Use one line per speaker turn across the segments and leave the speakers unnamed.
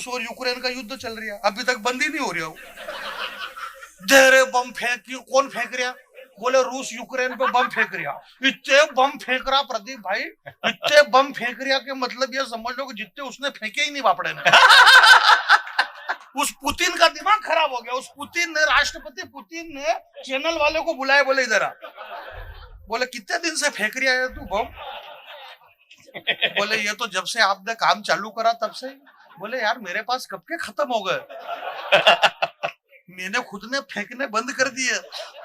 रूस और यूक्रेन का युद्ध चल रहा है, अभी तक बंद ही नहीं हो रहा। दे रहे बम फेंक, कौन फेंक रहा? बोले रूस यूक्रेन पे बम फेंक रहा। इतने बम फेंक रहा प्रदीप भाई, इतने बम फेंक रहा कि मतलब ये समझ लो कि जितने उसने फेंके ही नहीं बापड़े ने। उस पुतिन का दिमाग खराब हो गया। उस पुतिन ने, राष्ट्रपति पुतिन ने चैनल वाले को बुलाया, बोले इधर आ। बोले कितने दिन से फेंक रहा है तू बम? बोले ये तो जब से आपने काम चालू करा तब से। बोले यार मेरे पास कब के खत्म हो गए, मैंने खुद ने फेंकने बंद कर दिए,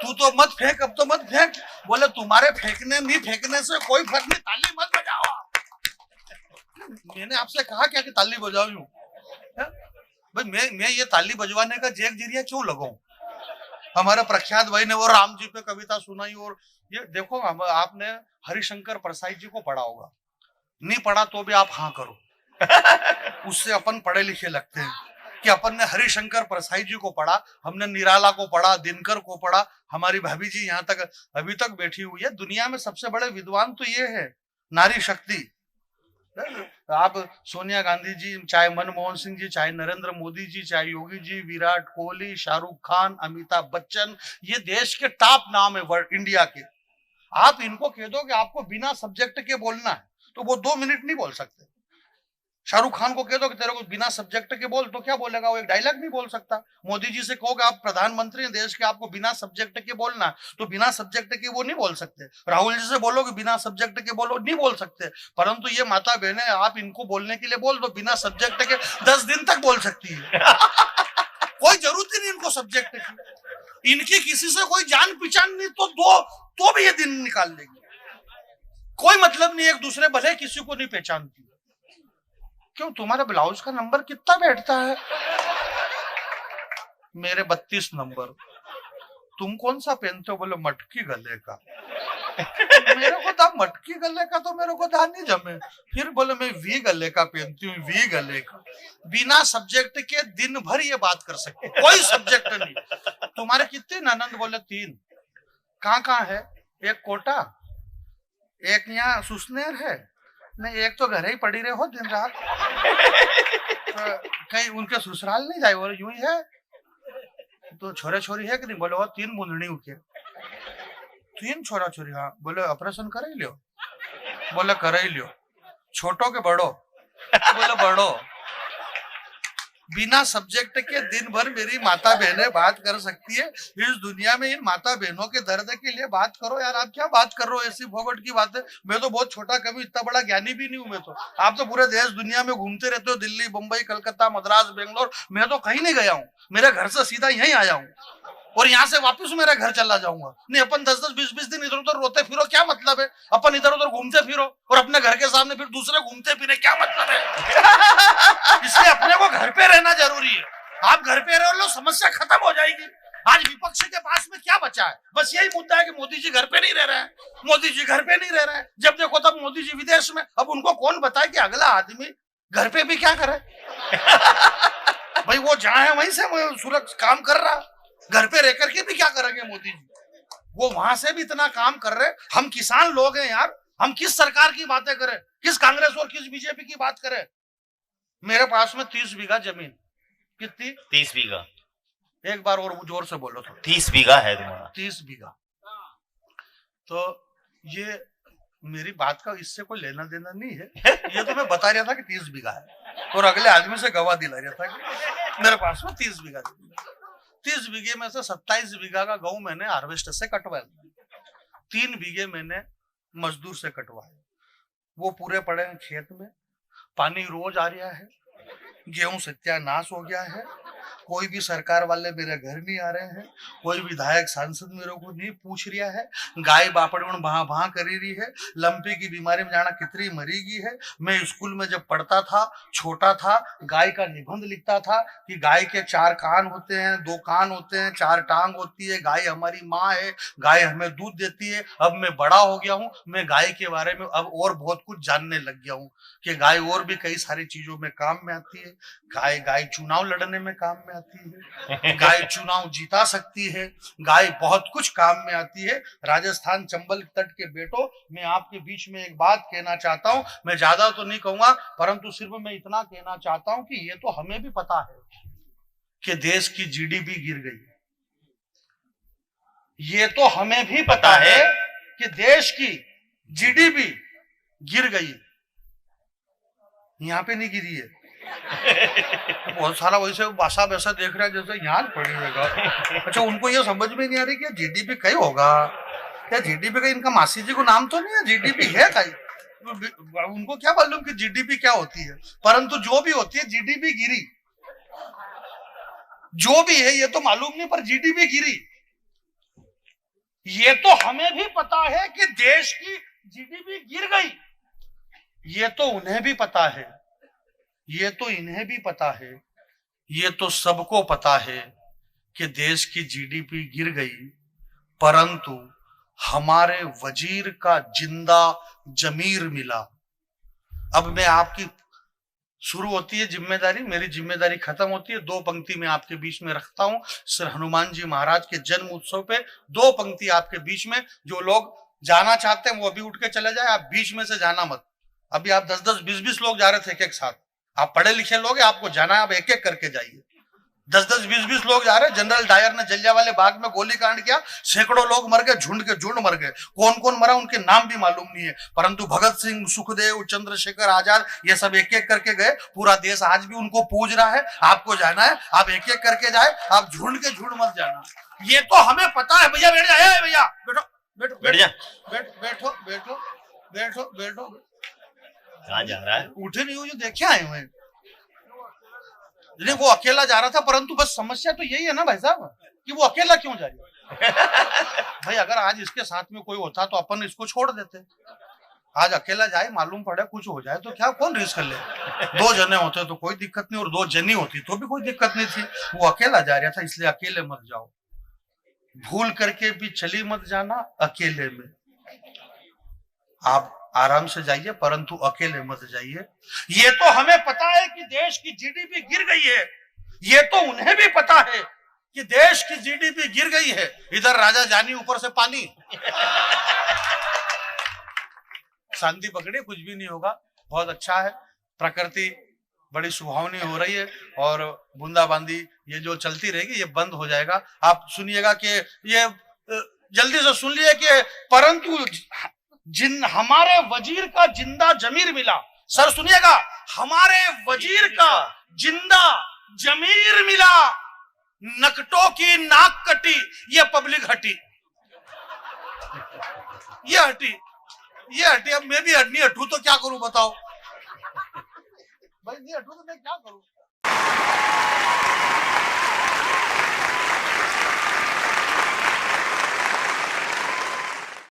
तू तो मत फेंक, अब तो मत फेंक। बोले तुम्हारे फेंकने नहीं फेंकने से कोई फर्क नहीं, ताली मत बजाओ। मैंने आपसे कहा क्या कि ताली बजाओ यूं? भाई मैं ये ताली बजवाने का जेक जरिया क्यों लगाऊं? हमारे प्रख्यात भाई ने वो राम जी पे कविता सुनाई। और ये देखो, आपने हरिशंकर परसाई जी को पढ़ा होगा, नहीं पढ़ा तो भी आप हाँ करो। उससे अपन पढ़े लिखे लगते हैं कि अपन ने हरिशंकर परसाई जी को पढ़ा, हमने निराला को पढ़ा, दिनकर को पढ़ा। हमारी भाभी जी यहाँ तक अभी तक बैठी हुई है। दुनिया में सबसे बड़े विद्वान तो ये है, नारी शक्ति। आप सोनिया गांधी जी, चाहे मनमोहन सिंह जी, चाहे नरेंद्र मोदी जी, चाहे योगी जी, विराट कोहली, शाहरुख खान, अमिताभ बच्चन, ये देश के टॉप नाम है वर्ल्ड इंडिया के। आप इनको कह दो कि आपको बिना सब्जेक्ट के बोलना है तो वो 2 मिनट नहीं बोल सकते। शाहरुख खान को कह दो कि तेरे को बिना सब्जेक्ट के बोल, तो क्या बोलेगा? वो एक डायलॉग नहीं बोल सकता। मोदी जी से कहोगे आप प्रधानमंत्री हैं देश के, आपको बिना सब्जेक्ट के बोलना, तो बिना सब्जेक्ट के वो नहीं बोल सकते। राहुल जी से बोलोगे बिना सब्जेक्ट के बोलो, नहीं बोल सकते। परंतु ये माता बहने, आप इनको बोलने के लिए बोल दो बिना सब्जेक्ट के, 10 दिन तक बोल सकती है। कोई जरूरत ही नहीं इनको सब्जेक्ट की। इनकी किसी से कोई जान पहचान नहीं तो भी ये दिन निकाल लेगी। कोई मतलब नहीं, एक दूसरे भले किसी को नहीं पहचानती। क्यों, तुम्हारे ब्लाउज का नंबर कितना बैठता है? मेरे 32 नंबर। तुम कौन सा पहनते हो? बोले मटकी गले का। मेरे को था मटकी गले का तो मेरे को था नहीं जमे। फिर बोले मैं वी गले का पहनती हूँ, वी गले का। बिना सब्जेक्ट के दिन भर ये बात कर सकते, कोई सब्जेक्ट नहीं। तुम्हारे कितने ननंद? बोले 3। कहाँ है? एक कोटा, एक यहाँ सुसनेर है, नहीं एक तो घर ही पड़ी रहे हो दिन रात। कहीं उनके ससुराल नहीं जाए? बोले यूं ही है। तो छोरे छोरी है कि नहीं? बोले वो 3 बूंदनी उके। 3 छोरा छोरी? हाँ। बोले ऑपरेशन कर ही लियो? बोले कर ही लियो। छोटो के बड़ो? बोले बड़ो। बिना सब्जेक्ट के दिन भर मेरी माता बहनें बात कर सकती है। इस दुनिया में इन माता बहनों के दर्द के लिए बात करो यार। आप क्या बात कर रहे हो ऐसी फोगट की बातें? मैं तो बहुत छोटा कवि, इतना बड़ा ज्ञानी भी नहीं हूं मैं तो। आप तो पूरे देश दुनिया में घूमते रहते हो, दिल्ली, मुंबई, कलकत्ता, मद्रास, बेंगलोर। मैं तो कहीं नहीं गया हूँ, मेरे घर से सीधा यहीं आया हूँ और यहाँ से वापस मेरे घर चला जाऊंगा। नहीं, अपन 10-10, 20-20 दिन इधर उधर रोते फिरो, क्या मतलब है? अपन इधर उधर घूमते फिरो और अपने घर के सामने फिर दूसरे घूमते फिरे, क्या मतलब है? इसलिए अपने को घर पे रहना जरूरी है। आप घर पे रहो लो, समस्या खत्म हो जाएगी। आज विपक्ष के पास में क्या बचा है? बस यही मुद्दा है कि मोदी जी घर पे नहीं रह रहे हैं, मोदी जी घर पे नहीं रह रहे हैं। जब देखो तब मोदी जी विदेश में। अब उनको कौन बताए कि अगला आदमी घर पे भी क्या करे? भाई वो जहां है वहीं से सुरक्षित काम कर रहा, घर पे रह करके भी क्या करेंगे मोदी जी? वो वहां से भी इतना काम कर रहे। हम किसान लोग हैं यार, हम किस सरकार की बातें करें, किस कांग्रेस और किस बीजेपी की बात करें? मेरे पास में 30 बीघा जमीन। कितनी?
30 बीघा।
एक बार और जोर से बोलो तो।
30 बीघा है तुम्हारा?
30 बीघा। तो ये मेरी बात का इससे कोई लेना देना नहीं है। ये तो मैं बता रहा था कि 30 बीघा है और अगले आदमी से गवाह दिला रहा था कि मेरे पास में 30 बीघा जमीन। 30 बीघे में से 27 बीघा का गेहूं मैंने हार्वेस्टर से कटवाया, 3 बीघे मैंने मजदूर से कटवाया। वो पूरे पड़े हैं खेत में, पानी रोज आ रहा है, गेहूं सत्यानाश हो गया है। कोई भी सरकार वाले मेरे घर नहीं आ रहे हैं, कोई विधायक सांसद मेरे को नहीं पूछ रहा है। गाय बापड़ भा करी रही है, लंपी की बीमारी में जाना कितनी मरीगी है। मैं स्कूल में जब पढ़ता था, छोटा था, गाय का निबंध लिखता था कि गाय के 4 कान होते हैं, 2 कान होते हैं, 4 टांग होती है, गाय हमारी माँ है, गाय हमें दूध देती है। अब मैं बड़ा हो गया हूँ, मैं गाय के बारे में अब और बहुत कुछ जानने लग गया हूँ कि गाय और भी कई सारी चीजों में काम में आती है। गाय चुनाव लड़ने में काम में आती है, गाय चुनाव जीता सकती है, गाय बहुत कुछ काम में आती है। राजस्थान चंबल तट के बेटों, मैं आपके बीच में एक बात कहना चाहता हूं, मैं ज्यादा तो नहीं कहूंगा, परंतु सिर्फ मैं इतना कहना चाहता हूं कि ये तो हमें भी पता है कि देश की जीडीपी गिर गई। ये तो हमें भी पता है कि देश की जीडीपी गिर गई। यहां पे नहीं गिरी है। बहुत सारा वैसे भाषा वैसा देख रहा है जैसे यहाँ पड़ेगा। अच्छा, उनको ये समझ में नहीं आ रही कि जीडीपी कहीं होगा क्या? जीडीपी का इनका मासी जी को नाम तो नहीं है, जीडीपी है कहीं। उनको क्या मालूम कि जीडीपी क्या होती है। परंतु जो भी होती है, जीडीपी गिरी, जो भी है ये तो मालूम नहीं, पर जीडीपी गिरी। ये तो हमें भी पता है कि देश की जीडीपी गिर गई। ये तो उन्हें भी पता है, ये तो इन्हें भी पता है, ये तो सबको पता है कि देश की जीडीपी गिर गई, परंतु हमारे वजीर का जिंदा जमीर मिला। अब मैं आपकी शुरू होती है जिम्मेदारी, मेरी जिम्मेदारी खत्म होती है। दो पंक्ति में आपके बीच में रखता हूं। श्री हनुमान जी महाराज के जन्म उत्सव पे दो पंक्ति आपके बीच में। जो लोग जाना चाहते हैं वो अभी उठ के चले जाए, आप बीच में से जाना मत। अभी आप 10-10, 20-20 लोग जा रहे थे एक एक साथ। आप पढ़े लिखे लोग हैं, आपको जाना है, आप एक एक करके जाइए। 10-10, 20-20 लोग जा रहे हैं। जनरल डायर ने जलियांवाले बाग में गोलीकांड किया, सैकड़ों लोग मर गए, झुंड के झुंड मर गए। कौन कौन मरा उनके नाम भी मालूम नहीं है, परंतु भगत सिंह, सुखदेव, चंद्रशेखर आजाद, ये सब एक एक करके गए। पूरा देश आज भी उनको पूज रहा है। आपको जाना है, आप एक एक करके जाए, आप झुंड के झुंड मत जाना। ये तो हमें पता है। भैया बैठ जाए, भैया बैठो बैठो बैठ जा, बैठो बैठो बैठो बैठो।
कहाँ जा रहा है?
उठे नहीं हो, जो देखे आए हुए। वो अकेला जा रहा था, परंतु बस समस्या तो यही है ना भाई साहब, कि वो अकेला क्यों जा रहा है। भाई अगर आज इसके साथ में कोई होता तो अपन इसको छोड़ देते। आज अकेला जाए, मालूम पड़े कुछ हो जाए तो क्या, कौन रिस्क ले। दो जने होते तो कोई दिक्कत नहीं, और दो जनी होती तो भी कोई दिक्कत नहीं थी। वो अकेला जा रहा था, इसलिए अकेले मत जाओ। भूल करके भी चली मत जाना अकेले में। आप आराम से जाइए, परंतु अकेले मत जाइए। ये तो हमें पता है कि देश की जीडीपी गिर गई है। ये तो उन्हें भी पता है कि देश की जीडीपी गिर गई है। इधर राजा जानी, ऊपर से पानी। शांति पकड़े, कुछ भी नहीं होगा। बहुत अच्छा है, प्रकृति बड़ी सुहावनी हो रही है, और बूंदाबांदी ये जो चलती रहेगी, ये बंद हो जाएगा। आप सुनिएगा कि ये जल्दी से सुन लिए कि परंतु हमारे वजीर का जिंदा जमीर मिला। सर सुनिएगा, हमारे वजीर का जिंदा जमीर मिला। नकटों की नाक कटी, ये पब्लिक हटी, ये हटी, ये हटी। अब मैं भी नहीं हटू तो क्या करूं बताओ भाई, नहीं हटू तो मैं क्या करूं।